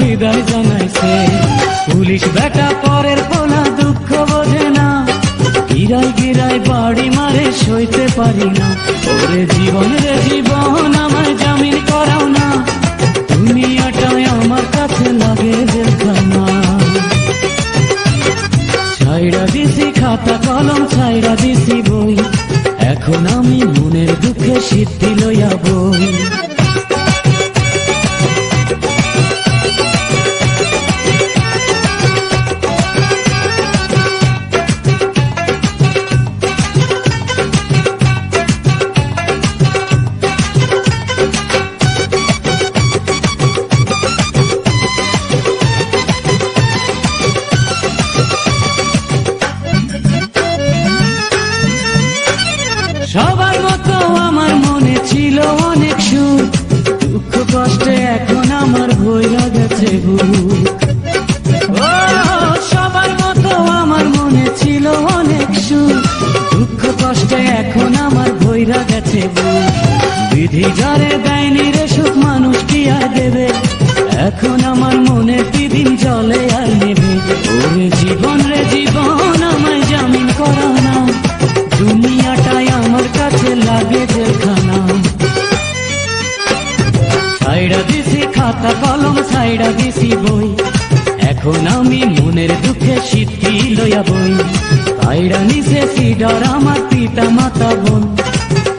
বিদায় জানাইছে। পুলিশ বেটা পরের পোলা দুঃখ বোঝে না, গিরাই গিরাই বাড়ি মারে সইতে পারি না। ওরে জীবন রে জীবন আমায় জামিন করাও না, দুনিয়াটায় আমার কাছে লাগে জেলখানা। ছাইড়া দিছি খাতা কলম, ছাইড়া দিছি বই, এখন আমি মনের দুঃখে সিদ্ধি লইয়া বই। সবার মতো আমার মনে ছিল অনেক সুখ, দুঃখ কষ্টে এখন আমার ভইরা গেছে বুক। ও সবার মতো আমার মনে ছিল অনেক সুখ, দুঃখ কষ্টে এখন আমার ভইরা গেছে বুক। বিধি যারে দেয়নি রে সুখ মানুষ কি আর দেবে, এখন আমার মনে দিন চলে আর নেবে। ওরে জীবন রে জীবন আমায় জামিন করাও না, দুনিয়াটাই আমার কাছে লাগে জেলখানা। ছাইড়া দিছি খাতা কলম, ছাইড়া দিছি বই, এখন আমি মনের দুঃখে সিদ্ধি লইয়া বই। ছাইড়া নিছে সিডর আমার পিতা মাতা বোন,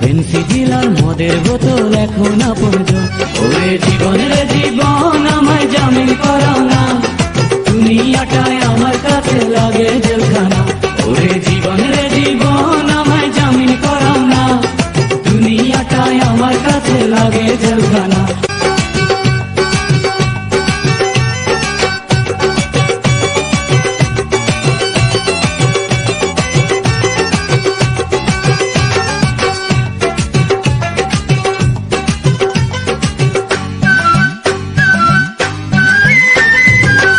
ফেন্সি জিলার মদের বোতল এখন আপনজন। ওরে জীবন রে জীবন আমায় জামিন করাও না, দুনিয়াটাই আমার কাছে লাগে জেলখানা। ওরে জীবন রে জীবন আমায় জামিন করাও না, দুনিয়াটাই আমার কাছে লাগে জেলখানা।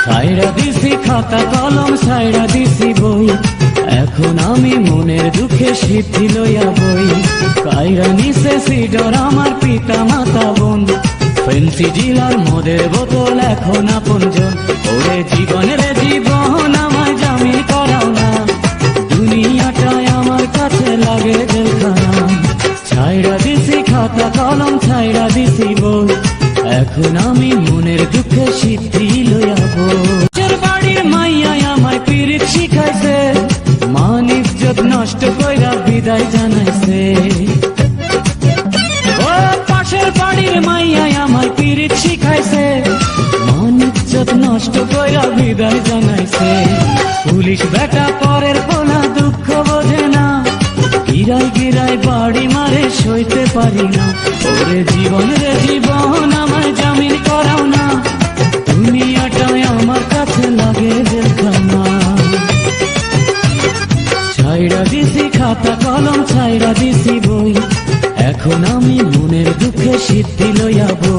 ছাইড়া দিছি খাতা কলম, ছাইড়া দিছি বই, এখন আমি মনের দুঃখে সিদ্ধি লইয়া বই। কাইরা নিছে সিডর আমার পিতা মাতা বোন, ফেন্সি জিলার মদের বোতল এখন আপনজন। ওরে জীবন রে জীবন আমায় জামিন করাও না, দুনিয়াটায় আমার কাছে লাগে জেলখানা। ছাইড়া দিছি খাতা কলম, ছাইড়া দিছি বই, এখন আমি মনের দুঃখে সিদ্ধি লইয়া বই। বাড়ির মাইয়াই আমায় পিরিত শিখাইছে, মান ইজ্জত নষ্ট কইরা বিদায় জানাইছে। ও পাশের বাড়ির মাইয়াই আমায় পিরিত শিখাইছে, মান ইজ্জত নষ্ট কইরা বিদায় জানাইছে। পুলিশ বেটা পরের পোলা দুঃখ বোঝে না, গিরাই গিরাই বাড়ি মারে সইতে পারি না। ওরে জীবন রে জীবন আমায় জামিন করাও না, দুনিয়াটাই আমার কাছে লাগে জেলখানা। ছাইড়া দিছি খাতা কলম, ছাইড়া দিছি বই, এখন আমি মনের দুঃখে সিদ্ধি লইয়া বই।